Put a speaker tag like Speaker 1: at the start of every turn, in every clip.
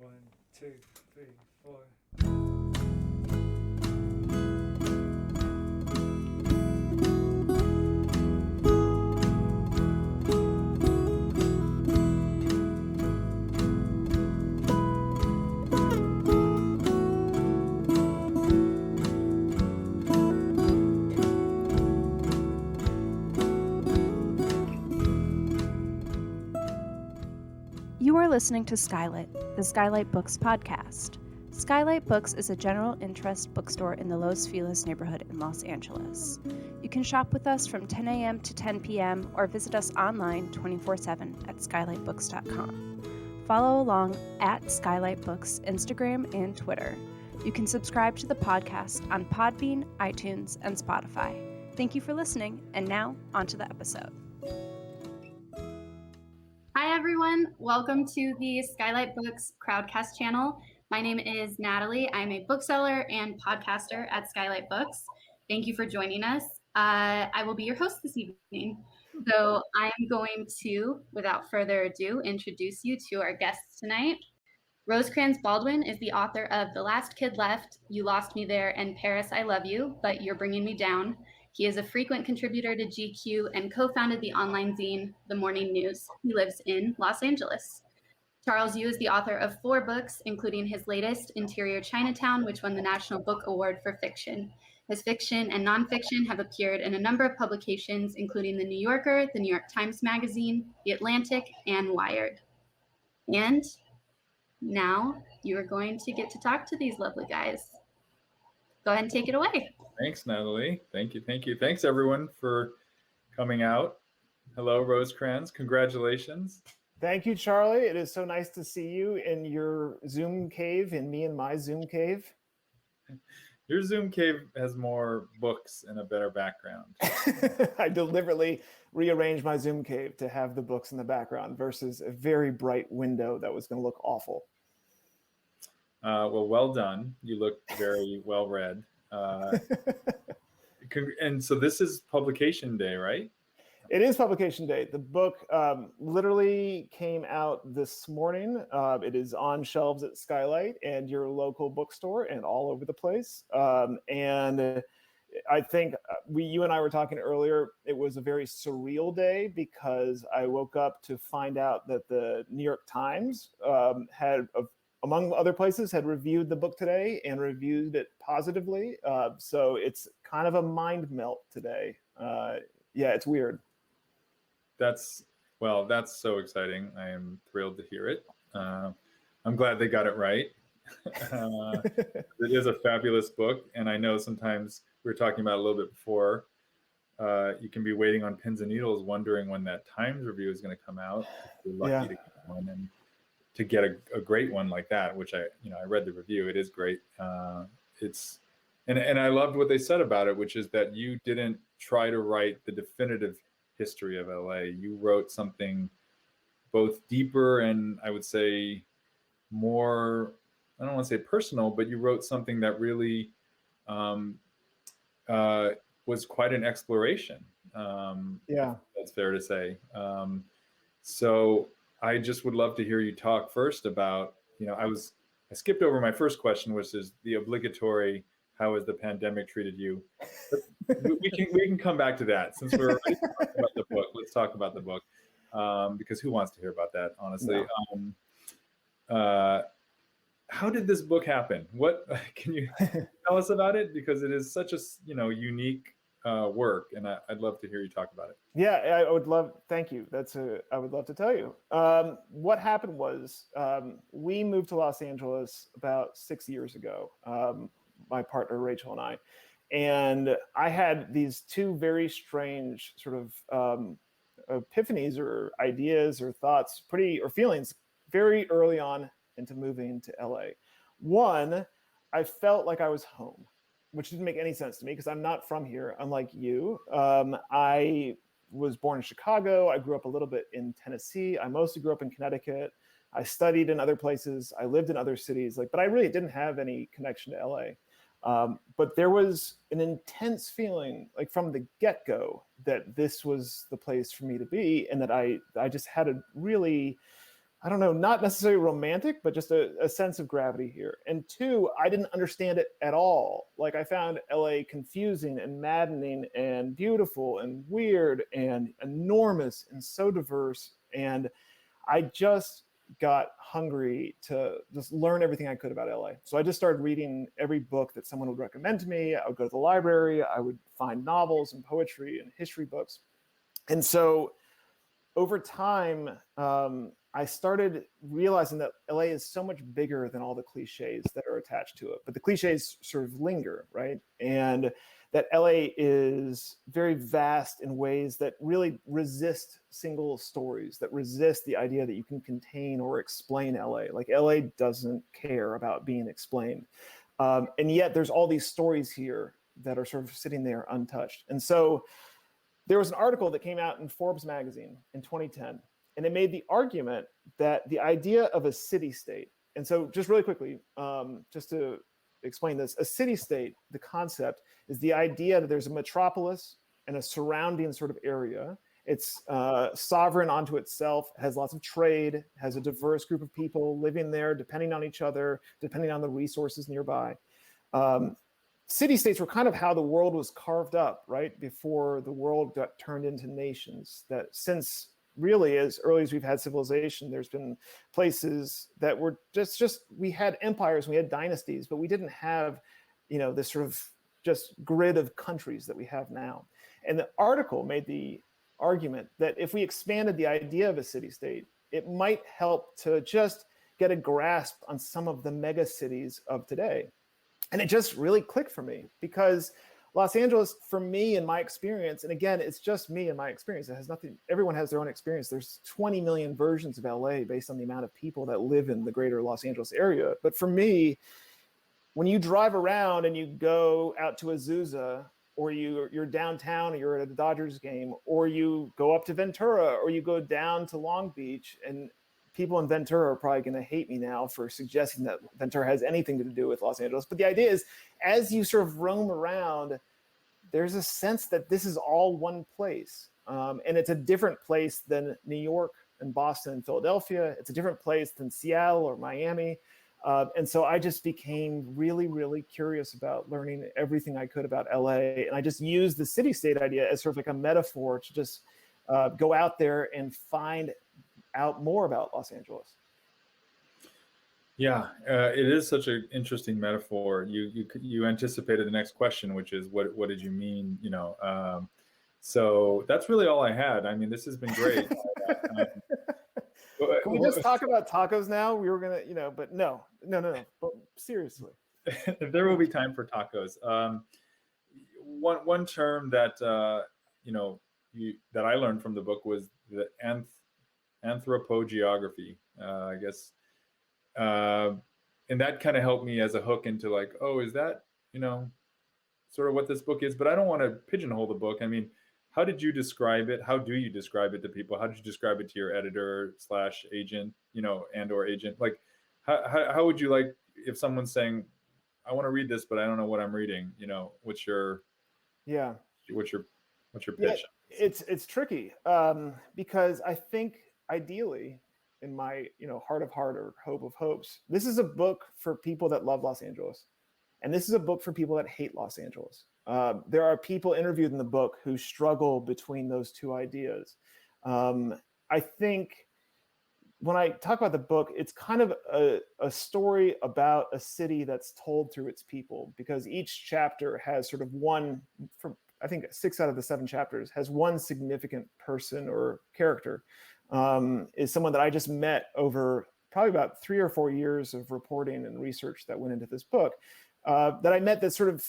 Speaker 1: One, two, three, four.
Speaker 2: You are listening to Skylight, the Skylight Books podcast. Skylight Books is a general interest bookstore in the Los Feliz neighborhood in Los Angeles. You can shop with us from 10 a.m. to 10 p.m. or visit us online 24/7 at skylightbooks.com. Follow along at Skylight Books Instagram and Twitter. You can subscribe to the podcast on Podbean, iTunes, and Spotify. Thank you for listening, and now on to the episode.
Speaker 3: Hi everyone, welcome to the Skylight Books Crowdcast channel. My name is Natalie. I'm a bookseller and podcaster at Skylight Books. Thank you for joining us. I will be your host this evening. So I am going to, without further ado, introduce you to our guests tonight. Rosecrans Baldwin is the author of The Last Kid Left, You Lost Me There, and Paris, I Love You, But You're Bringing Me Down. He is a frequent contributor to GQ and co-founded the online zine, The Morning News. He lives in Los Angeles. Charles Yu is the author of 4 books, including his latest, Interior Chinatown, which won the National Book Award for Fiction. His fiction and nonfiction have appeared in a number of publications, including The New Yorker, The New York Times Magazine, The Atlantic, and Wired. And now you are going to get to talk to these lovely guys. Go ahead and take it away.
Speaker 4: Thanks, Natalie. Thank you. Thanks, everyone, for coming out. Hello, Rosecrans. Congratulations.
Speaker 5: Thank you, Charlie. It is so nice to see you in your Zoom cave and me in my Zoom cave.
Speaker 4: Your Zoom cave has more books and a better background.
Speaker 5: I deliberately rearranged my Zoom cave to have the books in the background versus a very bright window that was going to look awful.
Speaker 4: Well done. You look very well read. And so this is publication day, right?
Speaker 5: It is publication day. The book literally came out this morning. It is on shelves at Skylight and your local bookstore and all over the place. And I think you and I were talking earlier, it was a very surreal day because I woke up to find out that the New York Times had, among other places, had reviewed the book today and reviewed it positively. So it's kind of a mind melt today. Yeah, it's weird.
Speaker 4: That's so exciting. I am thrilled to hear it. I'm glad they got it right. It is a fabulous book. And I know sometimes we were talking about it a little bit before, you can be waiting on pins and needles, wondering when that Times review is going to come out. You're lucky to get one and to get a great one like that, which I read the review. It is great. And I loved what they said about it, which is that you didn't try to write the definitive history of LA. You wrote something both deeper and I would say more, I don't want to say personal, but you wrote something that really was quite an exploration. That's fair to say. So I just would love to hear you talk first about, I skipped over my first question, which is the obligatory, how has the pandemic treated you? We can come back to that since we're already talking about the book. Let's talk about the book because who wants to hear about that, honestly? No. How did this book happen? What can you tell us about it? Because it is such a unique work, and I'd love to hear you talk about it.
Speaker 5: Yeah, I would love. Thank you. I would love to tell you. What happened was we moved to Los Angeles about 6 years ago. My partner Rachel and I. And I had these 2 very strange sort of epiphanies or ideas or thoughts, or feelings very early on into moving to LA. One, I felt like I was home, which didn't make any sense to me because I'm not from here, unlike you. I was born in Chicago. I grew up a little bit in Tennessee. I mostly grew up in Connecticut. I studied in other places. I lived in other cities, but I really didn't have any connection to LA. But there was an intense feeling from the get-go that this was the place for me to be and that I just had a really I don't know, not necessarily romantic, but just a sense of gravity here. And two, I didn't understand it at all. Like I found LA confusing and maddening and beautiful and weird and enormous and so diverse. And I just got hungry to just learn everything I could about LA. So I just started reading every book that someone would recommend to me. I would go to the library, I would find novels and poetry and history books. And so over time, I started realizing that LA is so much bigger than all the cliches that are attached to it. But the cliches sort of linger, right? And that LA is very vast in ways that really resist single stories, that resist the idea that you can contain or explain LA. Like LA doesn't care about being explained. And yet there's all these stories here that are sort of sitting there untouched. And so there was an article that came out in Forbes magazine in 2010, and it made the argument that the idea of a city-state, and so just really quickly, just to explain this, a city-state, the concept is the idea that there's a metropolis and a surrounding sort of area. It's sovereign onto itself, has lots of trade, has a diverse group of people living there, depending on each other, depending on the resources nearby. City-states were kind of how the world was carved up, right? Before the world got turned into nations. That since really as early as we've had civilization, there's been places that were just we had empires, we had dynasties, but we didn't have, this sort of just grid of countries that we have now. And the article made the argument that if we expanded the idea of a city-state, it might help to just get a grasp on some of the mega cities of today. And it just really clicked for me because Los Angeles, for me and my experience, and again, it's just me and my experience. It has nothing, everyone has their own experience. There's 20 million versions of LA based on the amount of people that live in the greater Los Angeles area. But for me, when you drive around and you go out to Azusa, or you're downtown, or you're at a Dodgers game, or you go up to Ventura, or you go down to Long Beach, and people in Ventura are probably going to hate me now for suggesting that Ventura has anything to do with Los Angeles. But the idea is, as you sort of roam around, there's a sense that this is all one place. And it's a different place than New York and Boston and Philadelphia. It's a different place than Seattle or Miami. And so I just became really, really curious about learning everything I could about LA. And I just used the city-state idea as sort of like a metaphor to just go out there and find out more about Los Angeles.
Speaker 4: Yeah, it is such an interesting metaphor. You anticipated the next question, which is what did you mean? So that's really all I had. I mean, this has been great.
Speaker 5: Can we just talk about tacos now? We were gonna, but no. But seriously,
Speaker 4: there will be time for tacos. One term that that I learned from the book was the anthropogeography, I guess, and that kind of helped me as a hook into like, oh, is that sort of what this book is? But I don't want to pigeonhole the book. I mean, how did you describe it? How do you describe it to people? How did you describe it to your editor / agent, and or agent? Like, how would you like if someone's saying, I want to read this, but I don't know what I'm reading? What's your pitch?
Speaker 5: Yeah, it's tricky because I think ideally, in my heart of heart or hope of hopes, this is a book for people that love Los Angeles, and this is a book for people that hate Los Angeles. There are people interviewed in the book who struggle between those two ideas. I think when I talk about the book, it's kind of a story about a city that's told through its people, because each chapter has sort of one, from I think 6 out of the 7 chapters, has one significant person or character, is someone that I just met over probably about 3 or 4 years of reporting and research that went into this book, that I met that sort of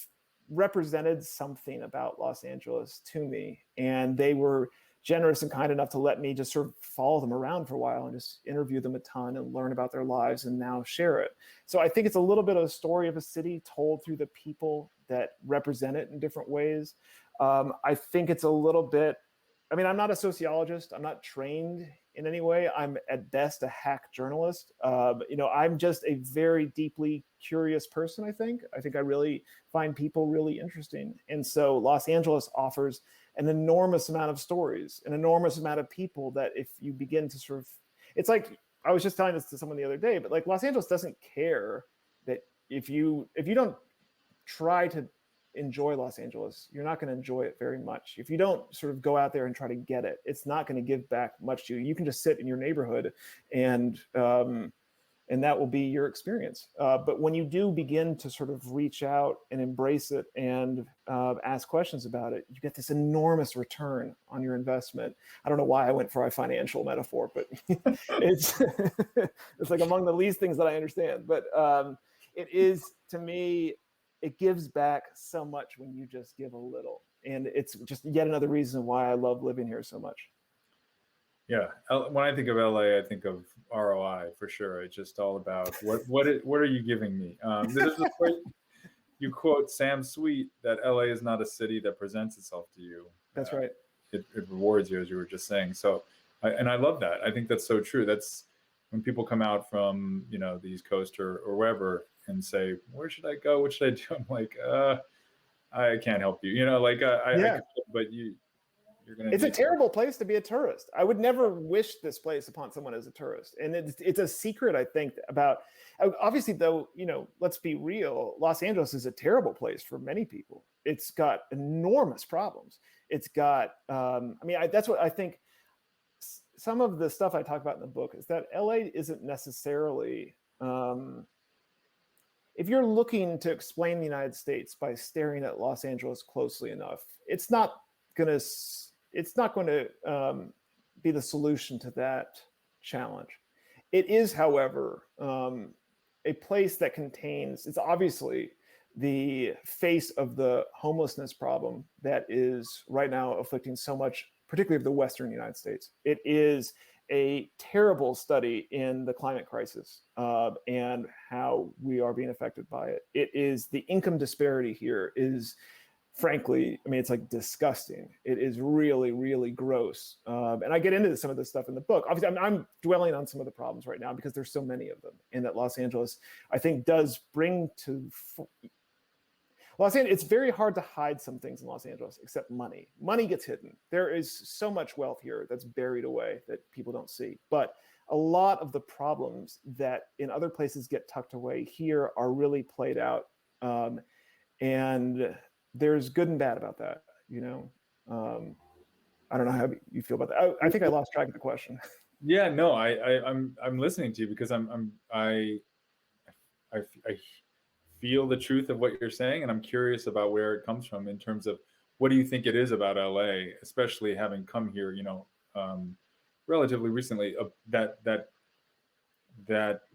Speaker 5: represented something about Los Angeles to me. And they were generous and kind enough to let me just sort of follow them around for a while and just interview them a ton and learn about their lives and now share it. So I think it's a little bit of a story of a city told through the people that represent it in different ways. I think it's a little bit, I mean, I'm not a sociologist. I'm not trained in any way. I'm at best a hack journalist. I'm just a very deeply curious person, I think. I really find people really interesting. And so Los Angeles offers an enormous amount of stories, an enormous amount of people that if you begin to sort of, it's like I was just telling this to someone the other day, but like Los Angeles doesn't care that if you don't try to enjoy Los Angeles, you're not going to enjoy it very much. If you don't sort of go out there and try to get it, it's not going to give back much to you. You can just sit in your neighborhood and that will be your experience. But when you do begin to sort of reach out and embrace it and ask questions about it, you get this enormous return on your investment. I don't know why I went for a financial metaphor, but it's like among the least things that I understand. But it is, to me, it gives back so much when you just give a little. And it's just yet another reason why I love living here so much.
Speaker 4: Yeah, when I think of LA, I think of ROI for sure. It's just all about what are you giving me? There's a point, you quote Sam Sweet that LA is not a city that presents itself to you.
Speaker 5: That's right.
Speaker 4: It rewards you, as you were just saying. So, I love that. I think that's so true. That's when people come out from the East Coast or wherever and say, "Where should I go? What should I do?" I'm like, I can't help you. But you're gonna.
Speaker 5: It's a terrible place to be a tourist. I would never wish this place upon someone as a tourist. And it's a secret, I think, about, obviously though, let's be real. Los Angeles is a terrible place for many people. It's got enormous problems. It's got, that's what I think. Some of the stuff I talk about in the book is that LA isn't necessarily, if you're looking to explain the United States by staring at Los Angeles closely enough, it's not going to be the solution to that challenge. It is, however, a place that contains, it's obviously the face of the homelessness problem that is right now afflicting so much, particularly of the Western United States. It is a terrible study in the climate crisis and how we are being affected by it. It is, the income disparity here is, frankly, it's like disgusting. It is really, really gross. And I get into some of this stuff in the book. Obviously, I'm dwelling on some of the problems right now because there's so many of them. And that Los Angeles, I think, does bring to Los Angeles, it's very hard to hide some things in Los Angeles except money. Money gets hidden. There is so much wealth here that's buried away that people don't see. But a lot of the problems that in other places get tucked away here are really played out. And there's good and bad about that, I don't know how you feel about that. I think I lost track of the question.
Speaker 4: Yeah, no, I'm listening to you because I feel the truth of what you're saying, and I'm curious about where it comes from in terms of what do you think it is about LA, especially having come here, relatively recently, that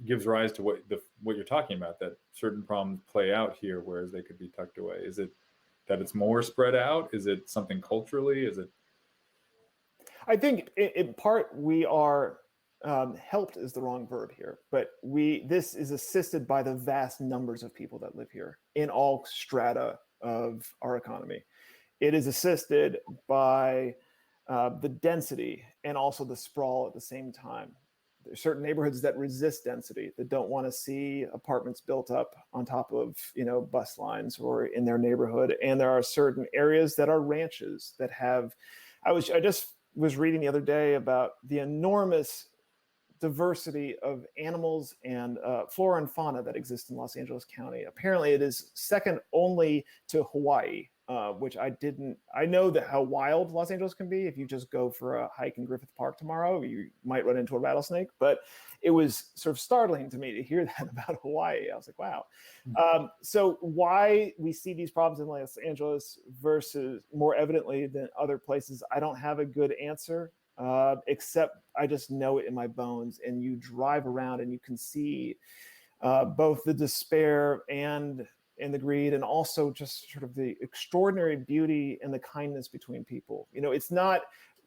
Speaker 4: gives rise to what you're talking about, that certain problems play out here, whereas they could be tucked away. Is it that it's more spread out? Is it something culturally? Is it?
Speaker 5: I think in part we are helped is the wrong verb here, but this is assisted by the vast numbers of people that live here in all strata of our economy. It is assisted by the density and also the sprawl at the same time. There's certain neighborhoods that resist density, that don't want to see apartments built up on top of bus lines or in their neighborhood. And there are certain areas that are ranches that have. I just was reading the other day about the enormous diversity of animals and flora and fauna that exist in Los Angeles County. Apparently it is second only to Hawaii, which I know that how wild Los Angeles can be. If you just go for a hike in Griffith Park tomorrow, you might run into a rattlesnake, but it was sort of startling to me to hear that about Hawaii. I was like, wow. Mm-hmm. So why we see these problems in Los Angeles versus more evidently than other places, I don't have a good answer. Except I just know it in my bones. And you drive around and you can see both the despair and the greed, and also just sort of the extraordinary beauty and the kindness between people. It's not.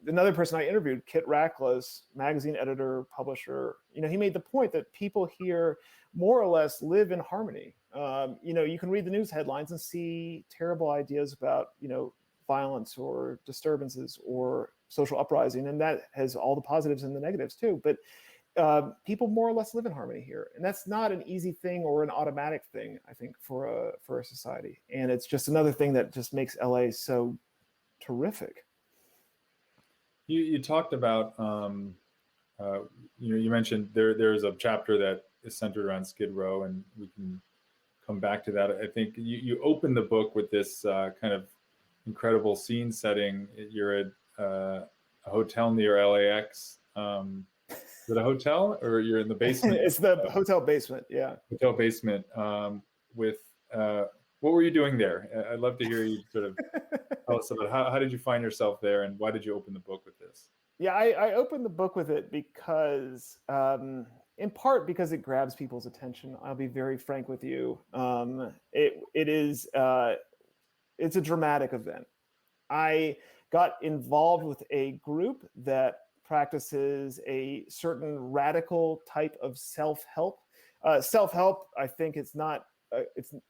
Speaker 5: Another person I interviewed, Kit Rackless, magazine editor, publisher, he made the point that people here more or less live in harmony. You can read the news headlines and see terrible ideas about, violence or disturbances or social uprising, and that has all the positives and the negatives too. But people more or less live in harmony here, and that's not an easy thing or an automatic thing, I think, for a society. And it's just another thing that just makes LA so terrific.
Speaker 4: You talked about you mentioned there's a chapter that is centered around Skid Row, and we can come back to that. I think you open the book with this kind of incredible scene setting. You're at a hotel near LAX. Is it a hotel, or you're in the basement?
Speaker 5: It's the hotel basement. Yeah.
Speaker 4: Hotel basement. With what were you doing there? I'd love to hear you sort of tell us about how did you find yourself there, and why did you open the book with this?
Speaker 5: Yeah, I opened the book with it because, in part, because it grabs people's attention. I'll be very frank with you. It's a dramatic event. I got involved with a group that practices a certain radical type of self-help. Self-help, I think it's not,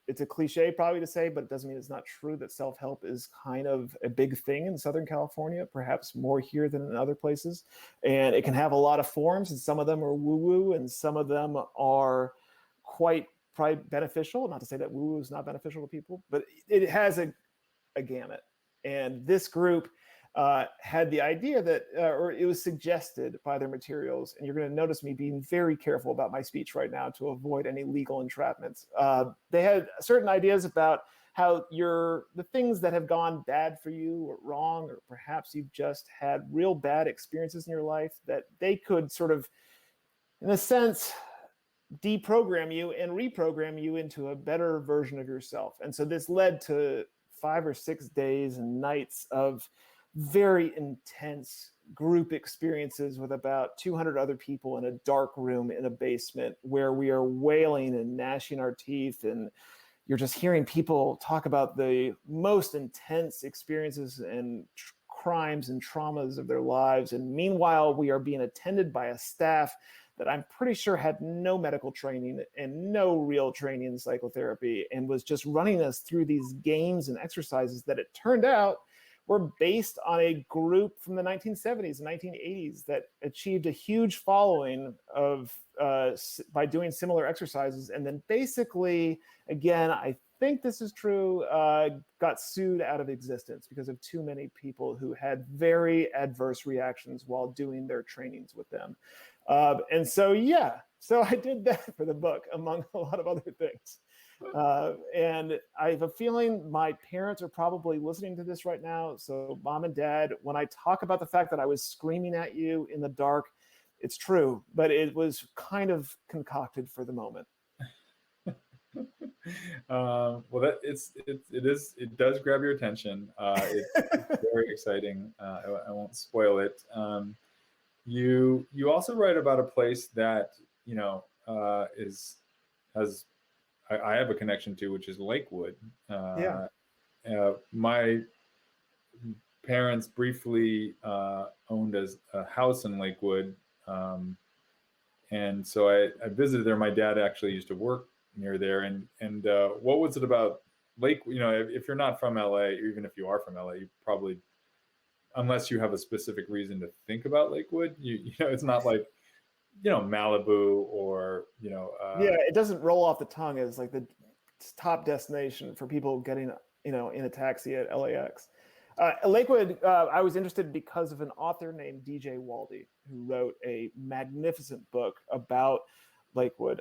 Speaker 5: it's a cliche probably to say, but it doesn't mean it's not true that self-help is kind of a big thing in Southern California, perhaps more here than in other places. And it can have a lot of forms, and some of them are woo-woo, and some of them are quite beneficial. Not to say that woo-woo is not beneficial to people, but it has a gamut. And this group had the idea that, or it was suggested by their materials, and you're going to notice me being very careful about my speech right now to avoid any legal entrapments. They had certain ideas about how the things that have gone bad for you or wrong, or perhaps you've just had real bad experiences in your life, that they could sort of, in a sense, deprogram you and reprogram you into a better version of yourself. And so this led to 5 or 6 days and nights of very intense group experiences with about 200 other people in a dark room in a basement, where we are wailing and gnashing our teeth, and you're just hearing people talk about the most intense experiences and crimes and traumas of their lives. And meanwhile, we are being attended by a staff that I'm pretty sure had no medical training and no real training in psychotherapy, and was just running us through these games and exercises that it turned out were based on a group from the 1970s and 1980s that achieved a huge following by doing similar exercises. And then basically, again, I think this is true, got sued out of existence because of too many people who had very adverse reactions while doing their trainings with them. And so, so I did that for the book, among a lot of other things. And I have a feeling my parents are probably listening to this right now. So Mom and Dad, when I talk about the fact that I was screaming at you in the dark, it's true, but it was kind of concocted for the moment.
Speaker 4: Well, it does grab your attention. It's very exciting. I won't spoil it. You also write about a place that I have a connection to, which is Lakewood. My parents briefly owned a house in Lakewood, and so I visited there. My dad actually used to work near there, and what was it about Lakewood? If you're not from LA, or even if you are from LA, you probably, unless you have a specific reason to think about Lakewood, it's not like Malibu or
Speaker 5: it doesn't roll off the tongue as like the top destination for people getting in a taxi at LAX. Lakewood, I was interested because of an author named DJ Waldy, who wrote a magnificent book about Lakewood.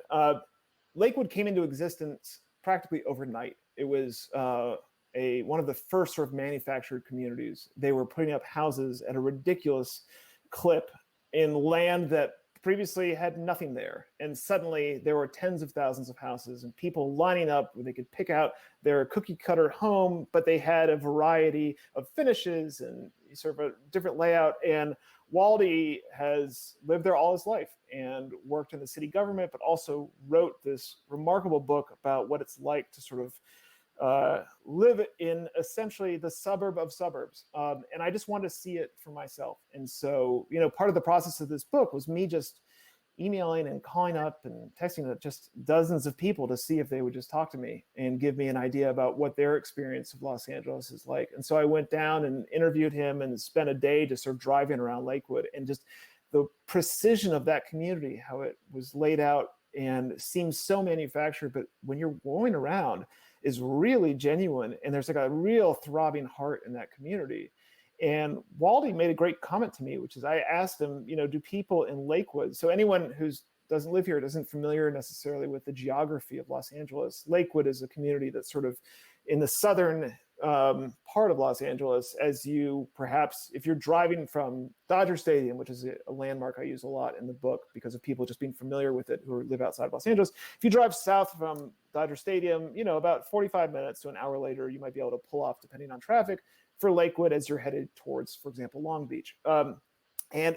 Speaker 5: Lakewood came into existence practically overnight. It was one of the first sort of manufactured communities. They were putting up houses at a ridiculous clip in land that previously had nothing there. And suddenly there were tens of thousands of houses and people lining up where they could pick out their cookie cutter home, but they had a variety of finishes and sort of a different layout. And Waldy has lived there all his life and worked in the city government, but also wrote this remarkable book about what it's like to sort of live in essentially the suburb of suburbs. And I just wanted to see it for myself. And so, part of the process of this book was me just emailing and calling up and texting just dozens of people to see if they would just talk to me and give me an idea about what their experience of Los Angeles is like. And so I went down and interviewed him and spent a day just sort of driving around Lakewood, and just the precision of that community, how it was laid out and seems so manufactured, but when you're going around, is really genuine, and there's like a real throbbing heart in that community. And Waldy made a great comment to me, which is, I asked him, do people in Lakewood, so anyone who doesn't live here isn't familiar necessarily with the geography of Los Angeles. Lakewood is a community that's sort of in the southern part of Los Angeles, as you perhaps, if you're driving from Dodger Stadium, which is a landmark I use a lot in the book because of people just being familiar with it who live outside of Los Angeles. If you drive south from Dodger Stadium, about 45 minutes to an hour later, you might be able to pull off depending on traffic for Lakewood as you're headed towards, for example, Long Beach. And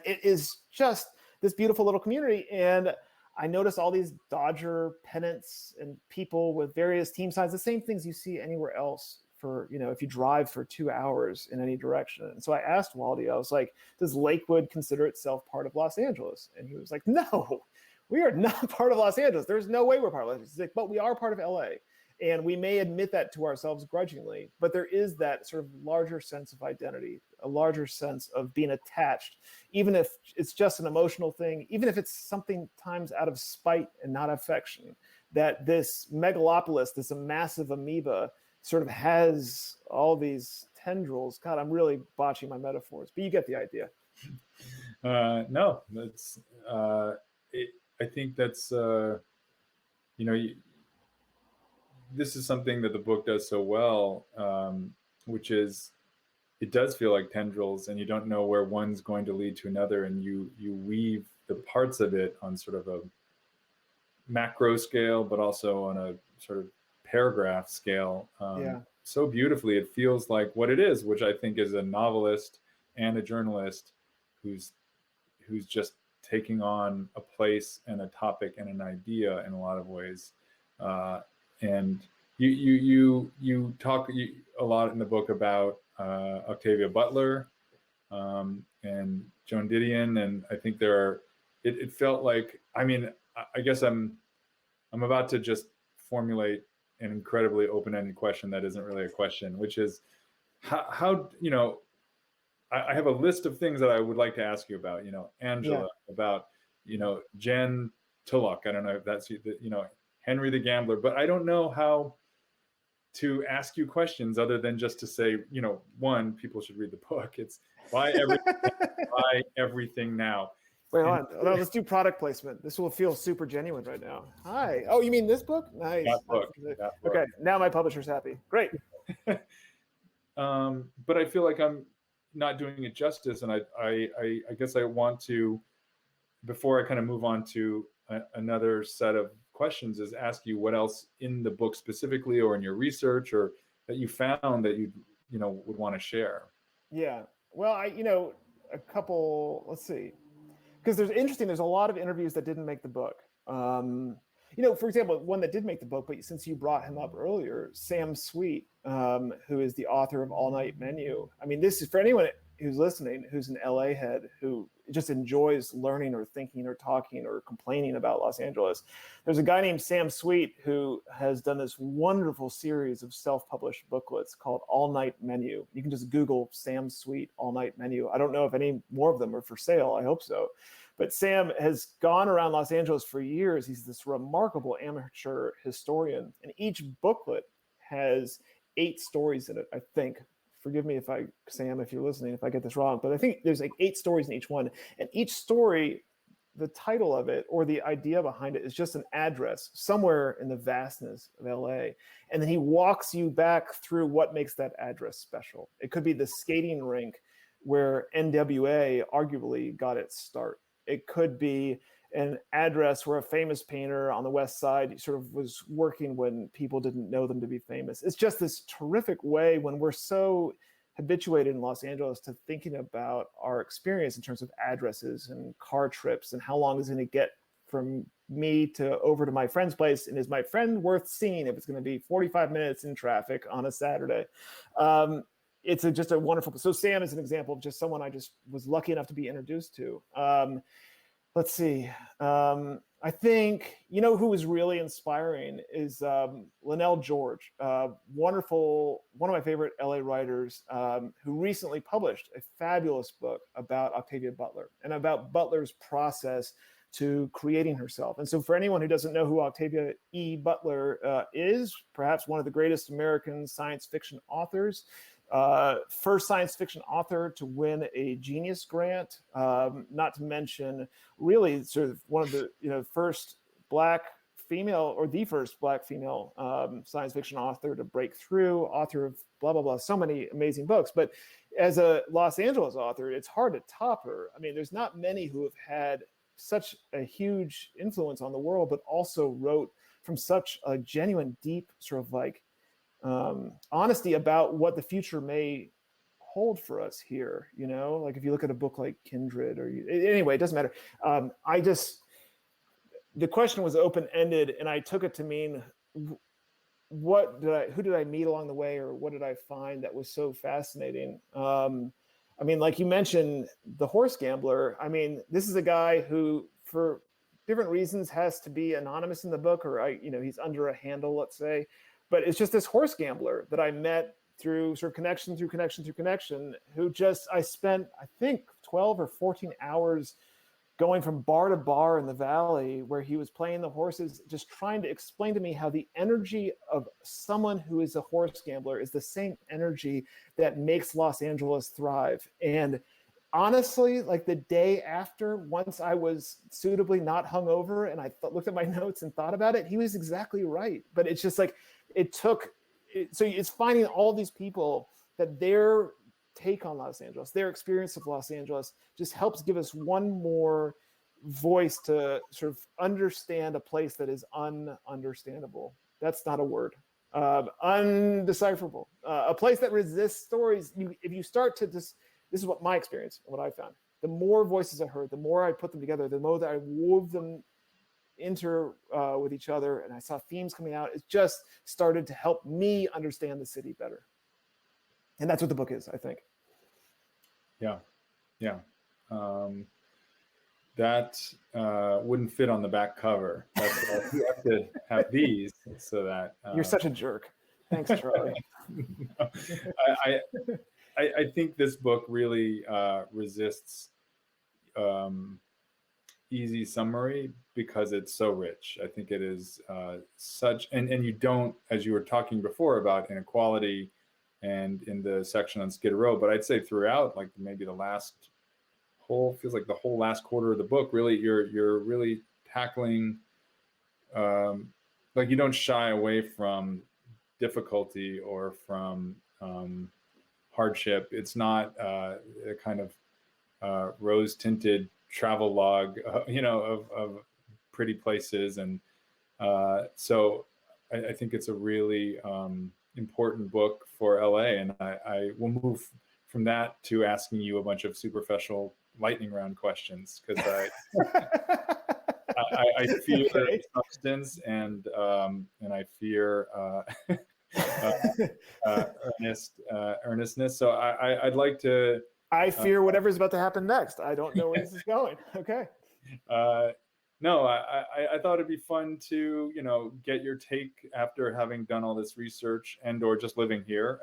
Speaker 5: it is just this beautiful little community. And I noticed all these Dodger pennants and people with various team signs, the same things you see anywhere else for, if you drive for 2 hours in any direction. And so I asked Waldy, I was like, does Lakewood consider itself part of Los Angeles? And he was like, no, we are not part of Los Angeles. There's no way we're part of Los Angeles. He's like, but we are part of LA. And we may admit that to ourselves grudgingly, but there is that sort of larger sense of identity, a larger sense of being attached, even if it's just an emotional thing, even if it's something times out of spite and not affection, that this megalopolis, this massive amoeba sort of has all these tendrils. God, I'm really botching my metaphors, but you get the idea.
Speaker 4: No, that's, I think that's, this is something that the book does so well, which is it does feel like tendrils, and you don't know where one's going to lead to another, and you weave the parts of it on sort of a macro scale, but also on a sort of paragraph scale. So beautifully. It feels like what it is, which I think is a novelist and a journalist who's just taking on a place and a topic and an idea in a lot of ways. And you talk a lot in the book about Octavia Butler and Joan Didion, and I think it felt like, I guess I'm about to just formulate an incredibly open-ended question that isn't really a question, which is how I have a list of things that I would like to ask you about, Angela, about, Jen Tulloch. I don't know if that's, Henry the Gambler, but I don't know how to ask you questions other than just to say, one, people should read the book. It's buy everything now.
Speaker 5: Wait, hold on. Let's do product placement. This will feel super genuine right now. Hi. Oh, you mean this book? Nice.
Speaker 4: That book.
Speaker 5: Okay, now my publisher's happy. Great.
Speaker 4: But I feel like I'm not doing it justice, and I guess I want to, before I kind of move on to another set of questions, is ask you what else in the book specifically, or in your research, or that you found that you would want to share.
Speaker 5: Yeah. Well, a couple. Let's see, because there's a lot of interviews that didn't make the book. For example, one that did make the book, but since you brought him up earlier, Sam Sweet, who is the author of All Night Menu. This is for anyone who's listening, who's an LA head, who just enjoys learning or thinking or talking or complaining about Los Angeles. There's a guy named Sam Sweet who has done this wonderful series of self-published booklets called All Night Menu. You can just Google Sam Sweet All Night Menu. I don't know if any more of them are for sale. I hope so. But Sam has gone around Los Angeles for years. He's this remarkable amateur historian, and each booklet has 8 stories in it, I think. Forgive me Sam, if you're listening, if I get this wrong, but I think there's like 8 stories in each one. And each story, the title of it or the idea behind it is just an address somewhere in the vastness of LA. And then he walks you back through what makes that address special. It could be the skating rink where NWA arguably got its start. It could be an address where a famous painter on the West Side sort of was working when people didn't know them to be famous. It's just this terrific way, when we're so habituated in Los Angeles to thinking about our experience in terms of addresses and car trips and how long is it going to get from me to over to my friend's place, and is my friend worth seeing if it's going to be 45 minutes in traffic on a Saturday. It's just a wonderful. So Sam is an example of just someone I just was lucky enough to be introduced to. Let's see. I think, who was really inspiring is Linnell George, wonderful, one of my favorite LA writers, who recently published a fabulous book about Octavia Butler and about Butler's process to creating herself. And so for anyone who doesn't know who Octavia E. Butler is, perhaps one of the greatest American science fiction authors, First science fiction author to win a Genius Grant, not to mention really sort of one of the first Black female, or the first Black female science fiction author to break through, author of blah, blah, blah, so many amazing books. But as a Los Angeles author, it's hard to top her. I mean, there's not many who have had such a huge influence on the world, but also wrote from such a genuine, deep sort of like honesty about what the future may hold for us here. Like if you look at a book like Kindred, anyway, it doesn't matter. The question was open-ended, and I took it to mean, who did I meet along the way, or what did I find that was so fascinating? I mean, like you mentioned, the horse gambler. I mean, this is a guy who, for different reasons, has to be anonymous in the book, or he's under a handle, let's say. But it's just this horse gambler that I met through sort of connection, who I spent, I think, 12 or 14 hours going from bar to bar in the valley where he was playing the horses, just trying to explain to me how the energy of someone who is a horse gambler is the same energy that makes Los Angeles thrive. And honestly, like the day after, once I was suitably not hungover and I looked at my notes and thought about it, he was exactly right. But it's just like, so it's finding all these people that their take on Los Angeles, their experience of Los Angeles, just helps give us one more voice to sort of understand a place that is ununderstandable. That's not a word. Undecipherable. A place that resists stories. If you start to this is what my experience, what I found. The more voices I heard, the more I put them together, the more that I wove them with each other, and I saw themes coming out. It just started to help me understand the city better. And that's what the book is, I think.
Speaker 4: Yeah. That wouldn't fit on the back cover. That's you have to have these so that
Speaker 5: you're such a jerk. Thanks, Charlie.
Speaker 4: No, I think this book really resists easy summary because it's so rich. I think it is such, and you don't, as you were talking before about inequality and in the section on Skid Row, but I'd say throughout, like maybe feels like the whole last quarter of the book, really, you're really tackling, like you don't shy away from difficulty or from hardship. It's not a kind of rose-tinted travel log, of pretty places. And so I think it's a really important book for LA. And I will move from that to asking you a bunch of superficial lightning round questions, because I fear substance and I fear earnestness. So I'd like to.
Speaker 5: I fear whatever's about to happen next. I don't know where this is going. Okay.
Speaker 4: No, I thought it'd be fun to, get your take after having done all this research and or just living here,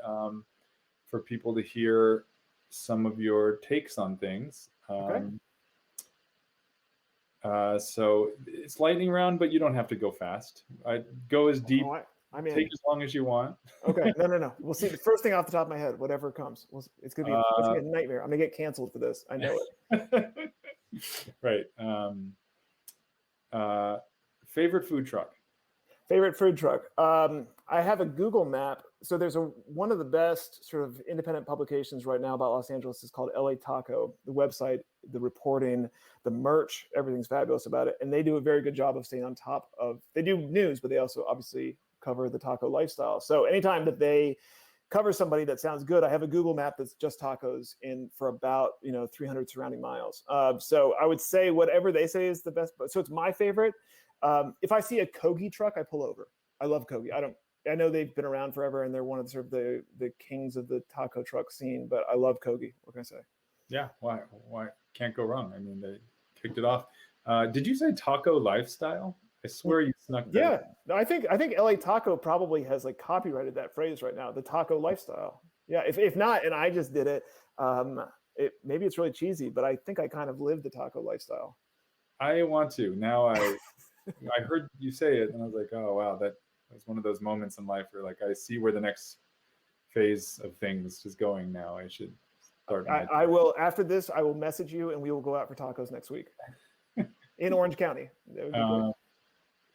Speaker 4: for people to hear some of your takes on things.
Speaker 5: Okay.
Speaker 4: So it's lightning round, but you don't have to go fast. I go as deep.
Speaker 5: I mean,
Speaker 4: take as long as you want.
Speaker 5: Okay. No. We'll see. The first thing off the top of my head, whatever comes, it's gonna be a nightmare. I'm gonna get canceled for this. I know it.
Speaker 4: Right. Favorite food truck.
Speaker 5: Favorite food truck. I have a Google map. So there's one of the best sort of independent publications right now about Los Angeles is called LA Taco. The website, the reporting, the merch, everything's fabulous about it. And they do a very good job of staying on top of, they do news, but they also obviously cover the taco lifestyle. So anytime that they cover somebody that sounds good, I have a Google map that's just tacos in for about 300 surrounding miles. So I would say whatever they say is the best. So it's my favorite. If I see a Kogi truck, I pull over. I love Kogi. I know they've been around forever and they're one of the, sort of the kings of the taco truck scene, but I love Kogi. What can I say? Yeah,
Speaker 4: why can't go wrong? I mean, they kicked it off. Did you say taco lifestyle? I swear you snuck that.
Speaker 5: Yeah, no, I think LA Taco probably has like copyrighted that phrase right now, the taco lifestyle. Yeah, if not, and I just did it, maybe it's really cheesy, but I think I kind of live the taco lifestyle.
Speaker 4: I want to. Now I heard you say it and I was like, oh wow, that was one of those moments in life where like I see where the next phase of things is going now. I should start.
Speaker 5: I will, after this, I will message you and we will go out for tacos next week in Orange County. That would be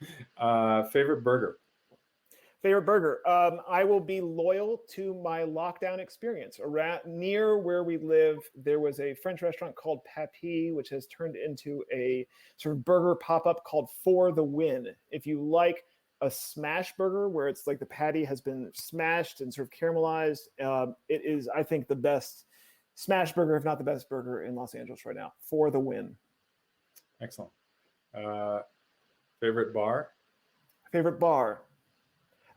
Speaker 5: great.
Speaker 4: Favorite burger?
Speaker 5: Favorite burger. I will be loyal to my lockdown experience. Around near where we live, there was a French restaurant called Papy, which has turned into a sort of burger pop-up called For the Win. If you like a smash burger where it's like the patty has been smashed and sort of caramelized, it is, I think, the best smash burger, if not the best burger in Los Angeles right now. For the Win.
Speaker 4: Excellent. Favorite bar?
Speaker 5: Favorite bar.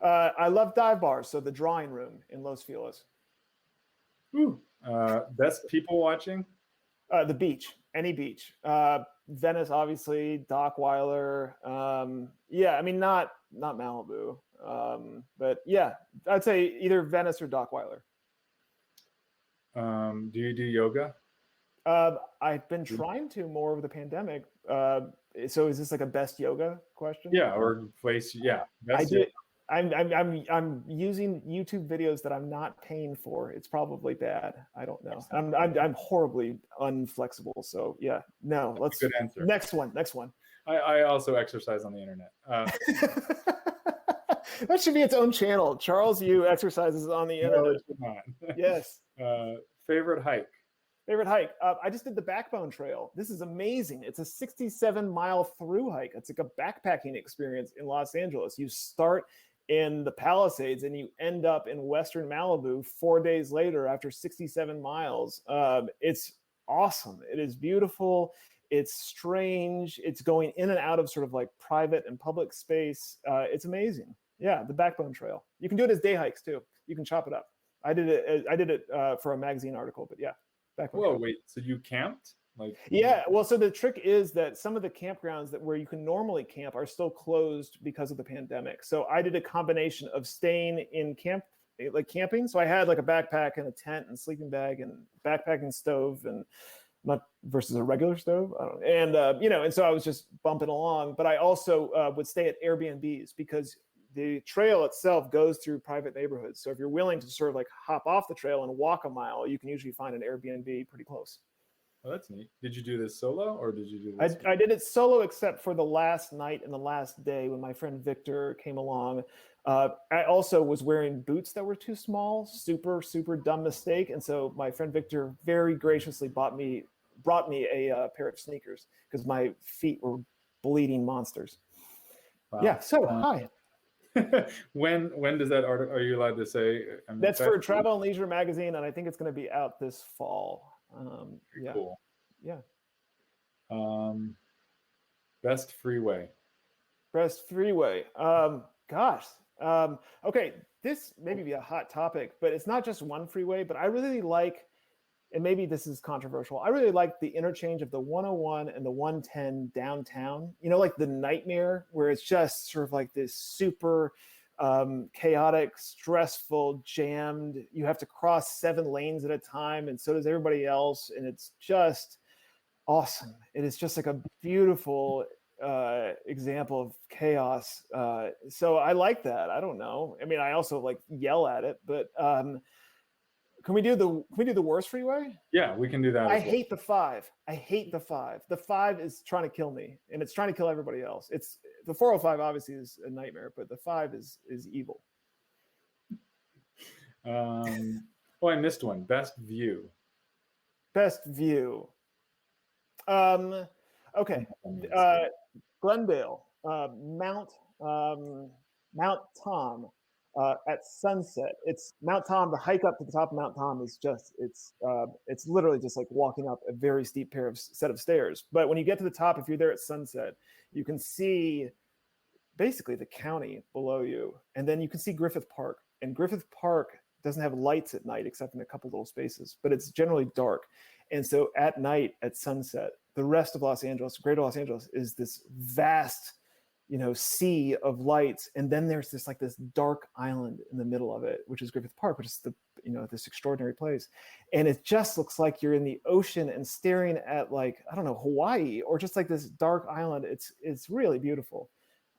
Speaker 5: I love dive bars, so the Drawing Room in Los Feliz.
Speaker 4: Best people watching?
Speaker 5: The beach, any beach. Venice, obviously, Dockweiler. Yeah, I mean, not Malibu. But yeah, I'd say either Venice or Dockweiler.
Speaker 4: Do you do yoga?
Speaker 5: I've been trying to more over the pandemic. So is this like a best yoga question?
Speaker 4: Yeah, or place. Yeah,
Speaker 5: best yoga. I'm using YouTube videos that I'm not paying for. It's probably bad. I don't know. I'm horribly unflexible. So yeah, no. Let's
Speaker 4: good answer.
Speaker 5: Next one.
Speaker 4: I also exercise on the internet.
Speaker 5: That should be its own channel. Charles Yu exercises on the internet.
Speaker 4: No, it should not.
Speaker 5: Yes.
Speaker 4: Favorite hike?
Speaker 5: Favorite hike. I just did the Backbone Trail. This is amazing. It's a 67-mile through hike. It's like a backpacking experience in Los Angeles. You start in the Palisades and you end up in Western Malibu 4 days later after 67 miles. It's awesome. It is beautiful. It's strange. It's going in and out of sort of like private and public space. It's amazing. Yeah, the Backbone Trail. You can do it as day hikes too. You can chop it up. I did it for a magazine article, but yeah.
Speaker 4: Whoa, wait, so you camped?
Speaker 5: Yeah, well, so the trick is that some of the campgrounds where you can normally camp are still closed because of the pandemic. So I did a combination of staying in camp, like camping. So I had like a backpack and a tent and sleeping bag and backpack and stove, and not versus a regular stove. I don't know. And and so I was just bumping along. But I also would stay at Airbnbs because the trail itself goes through private neighborhoods. So if you're willing to sort of like hop off the trail and walk a mile, you can usually find an Airbnb pretty close.
Speaker 4: Oh, that's neat. Did you do this solo or did you do this?
Speaker 5: I did it solo except for the last night and the last day when my friend Victor came along. I also was wearing boots that were too small, super, super dumb mistake. And so my friend Victor very graciously brought me a pair of sneakers because my feet were bleeding monsters. Wow. Yeah, so hi.
Speaker 4: When does that article, are you allowed to say?
Speaker 5: That's for Travel and Leisure magazine, and I think it's going to be out this fall. Yeah.
Speaker 4: Cool.
Speaker 5: Yeah.
Speaker 4: Best freeway.
Speaker 5: Gosh. Okay, this may be a hot topic, but it's not just one freeway, but I really like, and maybe this is controversial, I really like the interchange of the 101 and the 110 downtown. You know, like the Nightmare, where it's just sort of like this super chaotic, stressful, jammed. You have to cross 7 lanes at a time, and so does everybody else. And it's just awesome. It is just like a beautiful example of chaos. So I like that. I don't know. I mean, I also like yell at it, but can we do the worst freeway?
Speaker 4: Yeah, we can do that.
Speaker 5: I hate the 5. I hate the 5. The 5 is trying to kill me, and it's trying to kill everybody else. It's the 405 obviously is a nightmare, but the 5 is evil.
Speaker 4: I missed one. Best view.
Speaker 5: Okay. Glendale, Mount Tom. At sunset. It's Mount Tom. The hike up to the top of Mount Tom is just it's literally just like walking up a very steep set of stairs. But when you get to the top, if you're there at sunset, you can see basically the county below you, and then you can see Griffith Park. And Griffith Park doesn't have lights at night except in a couple little spaces, but it's generally dark. And so at night, at sunset, the rest of Los Angeles, greater Los Angeles, is this vast sea of lights, and then there's this dark island in the middle of it, which is Griffith Park, which is this extraordinary place, and it just looks like you're in the ocean and staring at Hawaii, or just like this dark island. It's really beautiful.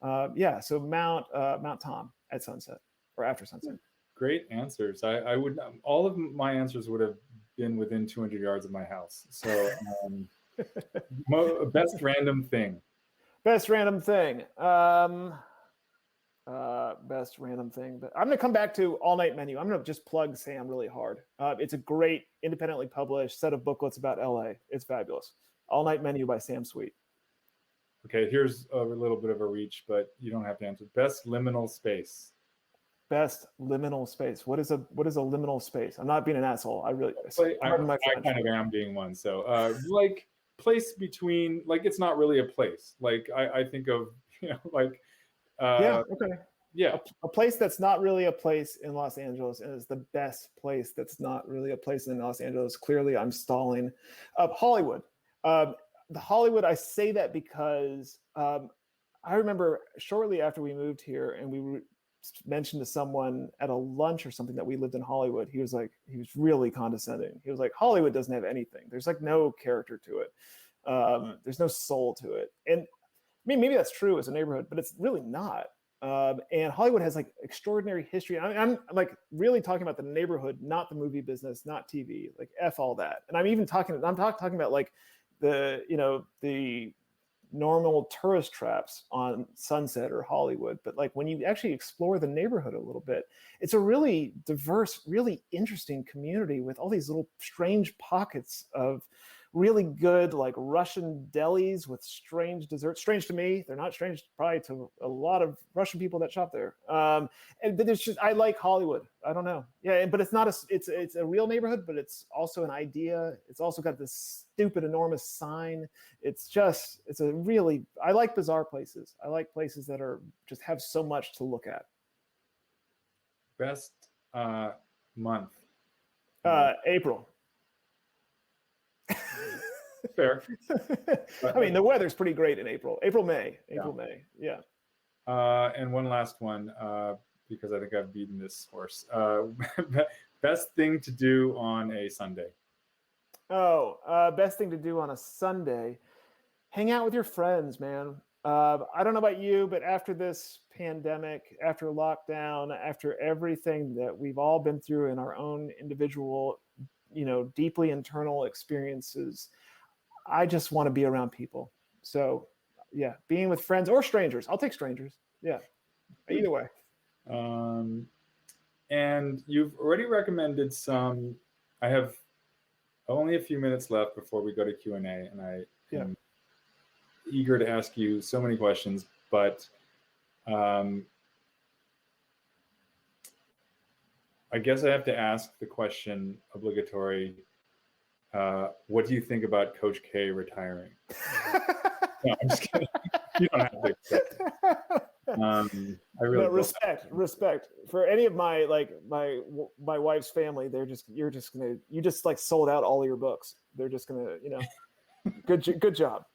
Speaker 5: So Mount Tom at sunset or after sunset.
Speaker 4: great answers. I would, all of my answers would have been within 200 yards of my house. So best random thing.
Speaker 5: Best random thing. Best random thing. But I'm going to come back to All Night Menu. I'm going to just plug Sam really hard. It's a great independently published set of booklets about LA. It's fabulous. All Night Menu by Sam Sweet.
Speaker 4: Okay, here's a little bit of a reach, but you don't have to answer. Best liminal space.
Speaker 5: Best liminal space. What is a liminal space? I'm not being an asshole. I
Speaker 4: kind of am being one. So like place between, like it's not really a place. Like I think of, like
Speaker 5: yeah, okay.
Speaker 4: Yeah.
Speaker 5: A place that's not really a place in Los Angeles and is the best place that's not really a place in Los Angeles. Clearly, I'm stalling. Hollywood. The Hollywood, I say that because I remember shortly after we moved here and we mentioned to someone at a lunch or something that we lived in Hollywood, he was really condescending. He was like, Hollywood doesn't have anything. There's like no character to it. There's no soul to it. And I mean, maybe that's true as a neighborhood, but it's really not. And Hollywood has like extraordinary history. I'm like really talking about the neighborhood, not the movie business, not TV, like F all that. And I'm talking about like the normal tourist traps on Sunset or Hollywood. But like when you actually explore the neighborhood a little bit, it's a really diverse, really interesting community with all these little strange pockets of really good like Russian delis with strange desserts. Strange to me. They're not strange probably to a lot of Russian people that shop there. But it's just, I like Hollywood. I don't know. Yeah, but it's not it's a real neighborhood, but it's also an idea. It's also got this stupid enormous sign. I like bizarre places. I like places that are just have so much to look at.
Speaker 4: Best month.
Speaker 5: April.
Speaker 4: Fair.
Speaker 5: I mean, the weather's pretty great in April. May. Yeah.
Speaker 4: And one last one, because I think I've beaten this horse. Best thing to do on a Sunday.
Speaker 5: Best thing to do on a Sunday. Hang out with your friends, man. I don't know about you, but after this pandemic, after lockdown, after everything that we've all been through in our own individual, deeply internal experiences, I just want to be around people. So yeah, being with friends or strangers. I'll take strangers. Yeah, either way.
Speaker 4: And you've already recommended some. I have only a few minutes left before we go to Q&A, and I am eager to ask you so many questions, but I guess I have to ask the question obligatory. What do you think about Coach K retiring? No, I'm just kidding. You don't have to accept it. I really
Speaker 5: respect for any of my wife's family. You just like sold out all of your books. They're just gonna, good job.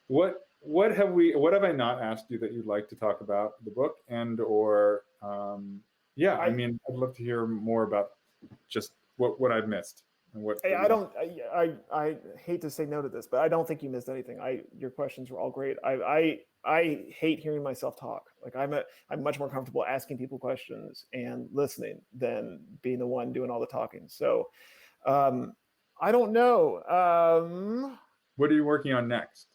Speaker 4: What have I not asked you that you'd like to talk about the book or I mean, I'd love to hear more about just what I've missed and what.
Speaker 5: I hate to say no to this, but I don't think you missed anything. Your questions were all great. I hate hearing myself talk. Like I'm much more comfortable asking people questions and listening than being the one doing all the talking. So I don't know.
Speaker 4: What are you working on next?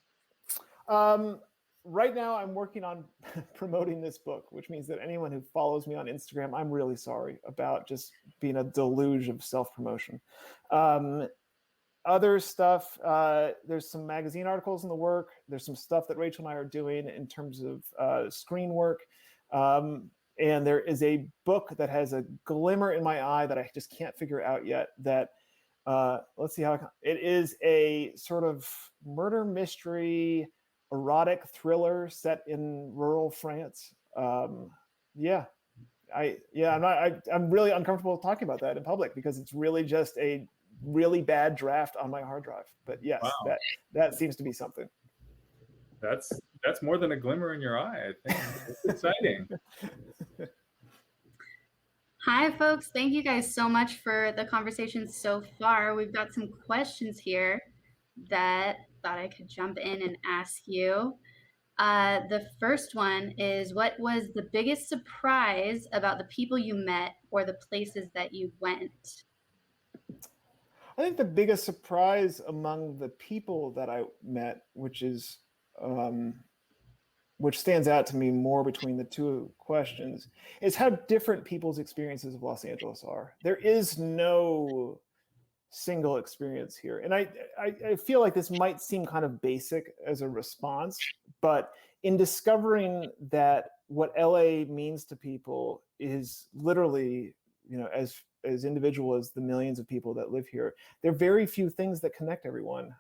Speaker 5: Right now I'm working on promoting this book, which means that anyone who follows me on Instagram, I'm really sorry about just being a deluge of self-promotion. Other stuff, there's some magazine articles in the work. There's some stuff that Rachel and I are doing in terms of screen work. And there is a book that has a glimmer in my eye that I just can't figure out yet that, let's see how it is a sort of murder mystery, erotic thriller set in rural France. I'm really uncomfortable talking about that in public because it's really just a really bad draft on my hard drive. But yes, wow. that seems to be something.
Speaker 4: That's more than a glimmer in your eye, I think. It's exciting.
Speaker 3: Hi, folks. Thank you guys so much for the conversation so far. We've got some questions here that thought I could jump in and ask you. The first one is, what was the biggest surprise about the people you met or the places that you went?
Speaker 5: I think the biggest surprise among the people that I met, which stands out to me more between the two questions, is how different people's experiences of Los Angeles are. There is no single experience here. And I feel like this might seem kind of basic as a response, but in discovering that what LA means to people is literally, as individual as the millions of people that live here, there are very few things that connect everyone.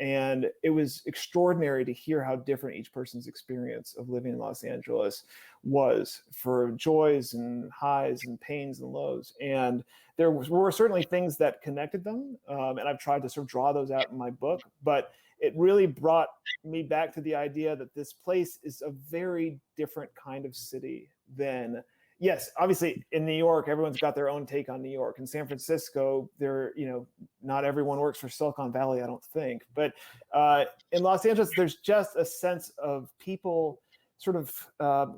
Speaker 5: And it was extraordinary to hear how different each person's experience of living in Los Angeles was, for joys and highs and pains and lows. And there were certainly things that connected them. And I've tried to sort of draw those out in my book, but it really brought me back to the idea that this place is a very different kind of city than, yes, obviously in New York, everyone's got their own take on New York. In San Francisco, not everyone works for Silicon Valley, I don't think. But in Los Angeles, there's just a sense of people sort of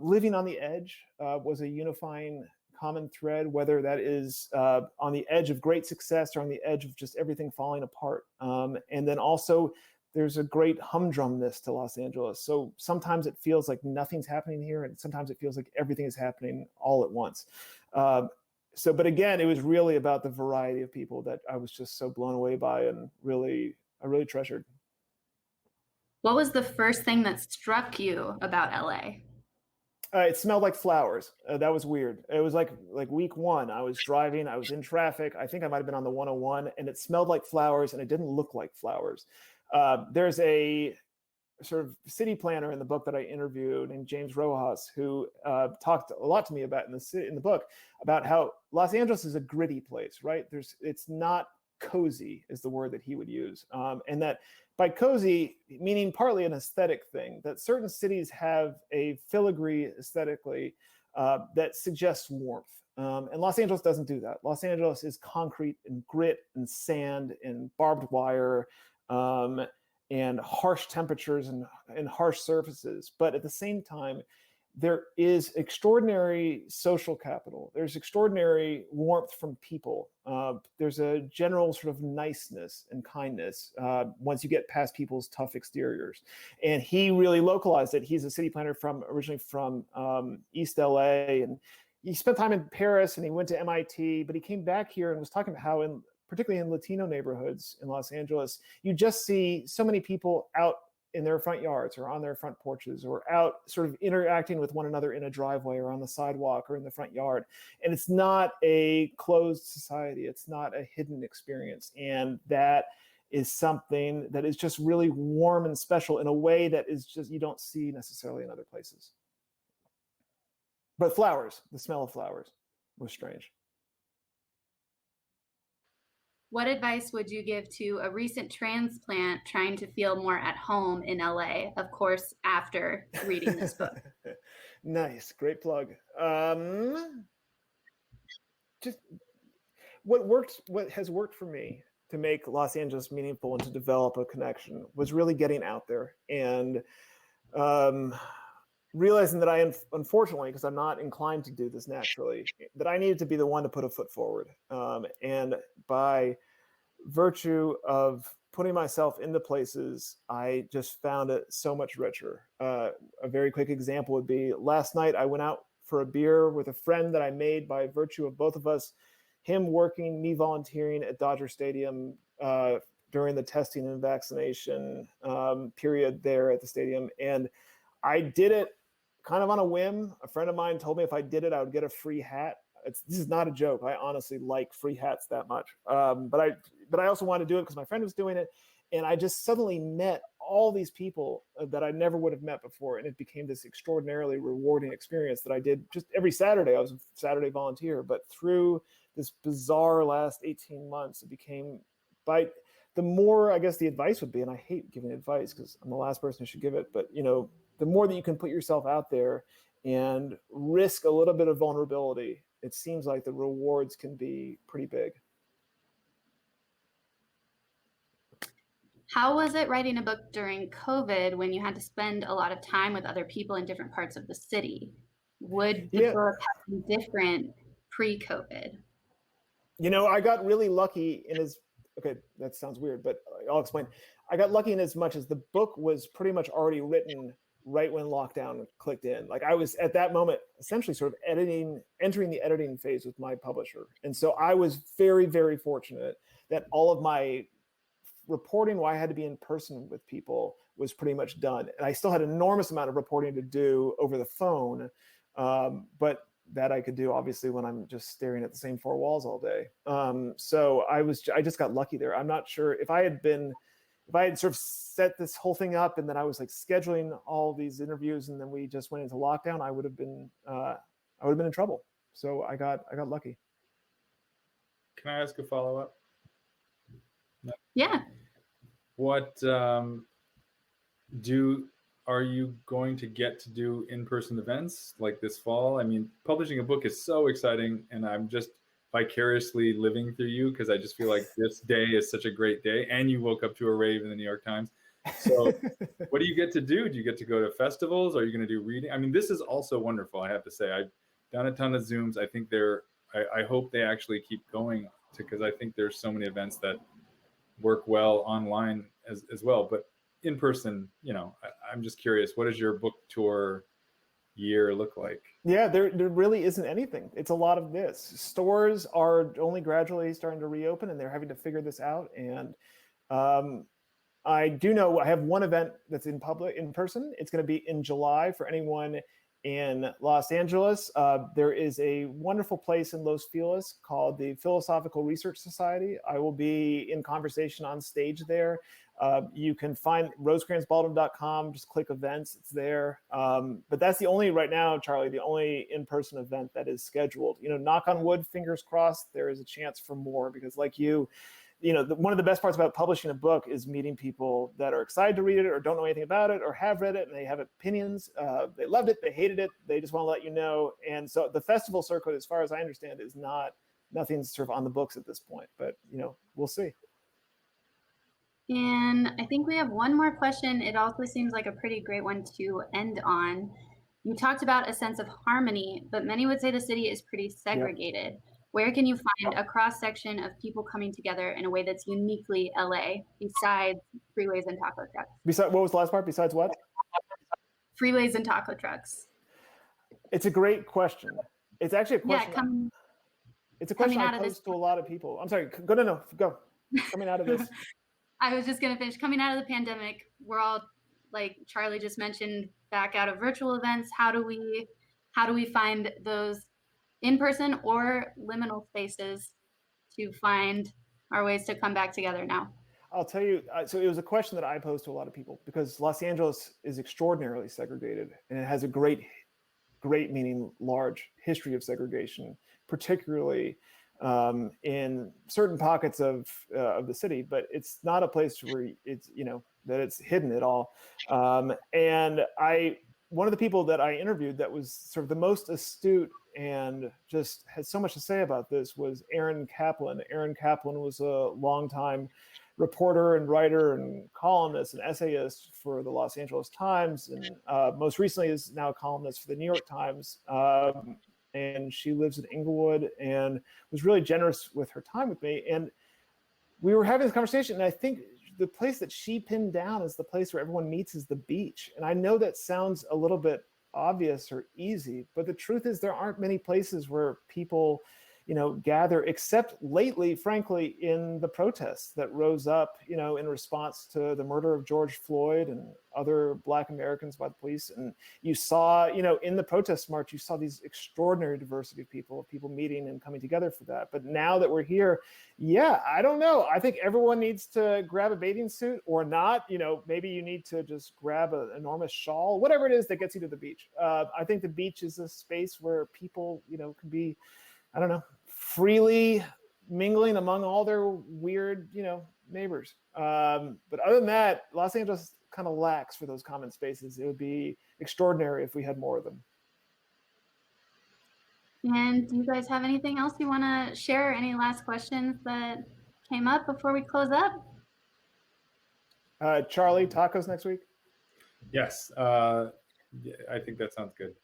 Speaker 5: living on the edge was a unifying common thread, whether that is on the edge of great success or on the edge of just everything falling apart. And then also, there's a great humdrumness to Los Angeles. So sometimes it feels like nothing's happening here, and sometimes it feels like everything is happening all at once. But again, it was really about the variety of people that I was just so blown away by, and I really treasured.
Speaker 3: What was the first thing that struck you about LA?
Speaker 5: It smelled like flowers. That was weird. It was like week one. I was driving. I was in traffic. I think I might have been on the 101, and it smelled like flowers, and it didn't look like flowers. There's a sort of city planner in the book that I interviewed named James Rojas, who talked a lot to me about in the book about how Los Angeles is a gritty place, right? It's not cozy is the word that he would use. And that by cozy, meaning partly an aesthetic thing, that certain cities have a filigree aesthetically that suggests warmth. And Los Angeles doesn't do that. Los Angeles is concrete and grit and sand and barbed wire, and harsh temperatures and harsh surfaces. But at the same time, there is extraordinary social capital. There's extraordinary warmth from people. There's a general sort of niceness and kindness once you get past people's tough exteriors. And he really localized it. He's a city planner originally from East LA, and he spent time in Paris, and he went to MIT, but he came back here and was talking about how particularly in Latino neighborhoods in Los Angeles, you just see so many people out in their front yards or on their front porches or out sort of interacting with one another in a driveway or on the sidewalk or in the front yard. And it's not a closed society. It's not a hidden experience. And that is something that is just really warm and special in a way that is just, you don't see necessarily in other places. But flowers, the smell of flowers was strange.
Speaker 3: What advice would you give to a recent transplant trying to feel more at home in LA? Of course, after reading this book.
Speaker 5: Nice, great plug. Just what has worked for me to make Los Angeles meaningful and to develop a connection was really getting out there and realizing that I, unfortunately, because I'm not inclined to do this naturally, that I needed to be the one to put a foot forward. And by virtue of putting myself into places, I just found it so much richer. A very quick example would be last night I went out for a beer with a friend that I made by virtue of both of us, him working, me volunteering at Dodger Stadium during the testing and vaccination period there at the stadium. And I did it kind of on a whim. A friend of mine told me if I did it, I would get a free hat. This is not a joke. I honestly like free hats that much. But I also wanted to do it because my friend was doing it. And I just suddenly met all these people that I never would have met before. And it became this extraordinarily rewarding experience that I did just every Saturday. I was a Saturday volunteer. But through this bizarre last 18 months, it became, the more, I guess the advice would be, and I hate giving advice because I'm the last person who should give it, but the more that you can put yourself out there and risk a little bit of vulnerability, it seems like the rewards can be pretty big.
Speaker 3: How was it writing a book during COVID when you had to spend a lot of time with other people in different parts of the city? Would the book have been different pre-COVID?
Speaker 5: I got really lucky okay, that sounds weird, but I'll explain. I got lucky in as much as the book was pretty much already written right when lockdown clicked in. Like I was at that moment essentially sort of entering the editing phase with my publisher. And so I was very, very fortunate that all of my reporting where I had to be in person with people was pretty much done. And I still had an enormous amount of reporting to do over the phone, but that I could do obviously when I'm just staring at the same four walls all day. So I just got lucky there. I'm not sure if I had sort of set this whole thing up and then I was like scheduling all these interviews and then we just went into lockdown, I would have been in trouble. So I got lucky.
Speaker 4: Can I ask a follow-up?
Speaker 3: Yeah.
Speaker 4: What are you going to get to do in-person events like this fall? I mean, publishing a book is so exciting, and I'm just vicariously living through you because I just feel like this day is such a great day, and you woke up to a rave in the New York Times. So what do you get to do? Do you get to go to festivals? Are you going to do reading? I mean, this is also wonderful, I have to say. I've done a ton of Zooms. I think I hope they actually keep going because I think there's so many events that work well online as well. But in person, I'm just curious, what does your book tour year look like?
Speaker 5: Yeah, there really isn't anything. It's a lot of this. Stores are only gradually starting to reopen and they're having to figure this out. And I do know I have one event that's in person. It's going to be in July for anyone in Los Angeles. There is a wonderful place in Los Feliz called the Philosophical Research Society. I will be in conversation on stage there. You can find rosecransbaldwin.com, just click events, it's there. But that's the only, right now, Charlie, the only in-person event that is scheduled. Knock on wood, fingers crossed, there is a chance for more because like one of the best parts about publishing a book is meeting people that are excited to read it or don't know anything about it or have read it and they have opinions. They loved it, they hated it, they just want to let you know. And so the festival circuit, as far as I understand, is nothing's sort of on the books at this point, but we'll see.
Speaker 3: And I think we have one more question. It also seems like a pretty great one to end on. You talked about a sense of harmony, but many would say the city is pretty segregated. Yep. Where can you find a cross-section of people coming together in a way that's uniquely LA besides freeways and taco trucks?
Speaker 5: What was the last part? Besides what?
Speaker 3: Freeways and taco trucks.
Speaker 5: It's a great question. It's actually a question.
Speaker 3: Yeah,
Speaker 5: it's a question I pose to a lot of people. I'm sorry. Go. Coming out of this.
Speaker 3: I was just going to finish. Coming out of the pandemic, we're all, like Charlie just mentioned, back out of virtual events. How do we find those in-person or liminal spaces to find our ways to come back together now?
Speaker 5: I'll tell you, so it was a question that I posed to a lot of people because Los Angeles is extraordinarily segregated and it has a great meaning large history of segregation, particularly in certain pockets of the city, but it's not a place where it's, that it's hidden at all. And one of the people that I interviewed that was sort of the most astute and just had so much to say about this was Aaron Kaplan. Aaron Kaplan was a longtime reporter and writer and columnist and essayist for the Los Angeles Times, and most recently is now a columnist for the New York Times. And she lives in Inglewood and was really generous with her time with me. And we were having this conversation, and I think the place that she pinned down as the place where everyone meets is the beach. And I know that sounds a little bit obvious or easy, but the truth is there aren't many places where people gather, except lately, frankly, in the protests that rose up, in response to the murder of George Floyd and other Black Americans by the police. And you saw, in the protest march, you saw these extraordinary diversity of people meeting and coming together for that. But now that we're here, I don't know. I think everyone needs to grab a bathing suit or not. Maybe you need to just grab an enormous shawl, whatever it is that gets you to the beach. I think the beach is a space where people, can be, I don't know, freely mingling among all their weird, neighbors. But other than that, Los Angeles kind of lacks for those common spaces. It would be extraordinary if we had more of them.
Speaker 3: And do you guys have anything else you want to share? Any last questions that came up before we close up?
Speaker 5: Charlie, tacos next week?
Speaker 4: Yes. I think that sounds good.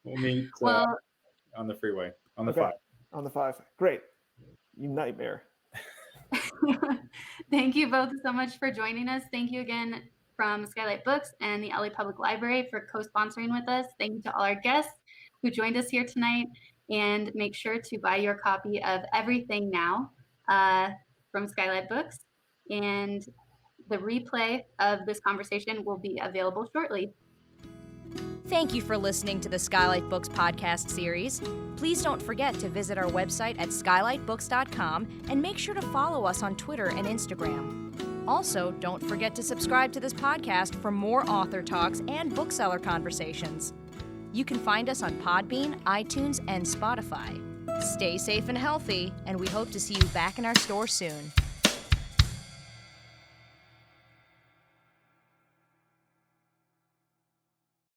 Speaker 4: We'll meet on the freeway, on the 5.
Speaker 5: On the 5. Great. You nightmare.
Speaker 3: Thank you both so much for joining us. Thank you again from Skylight Books and the LA Public Library for co-sponsoring with us. Thank you to all our guests who joined us here tonight. And make sure to buy your copy of Everything Now from Skylight Books. And the replay of this conversation will be available shortly.
Speaker 6: Thank you for listening to the Skylight Books podcast series. Please don't forget to visit our website at skylightbooks.com and make sure to follow us on Twitter and Instagram. Also, don't forget to subscribe to this podcast for more author talks and bookseller conversations. You can find us on Podbean, iTunes, and Spotify. Stay safe and healthy, and we hope to see you back in our store soon.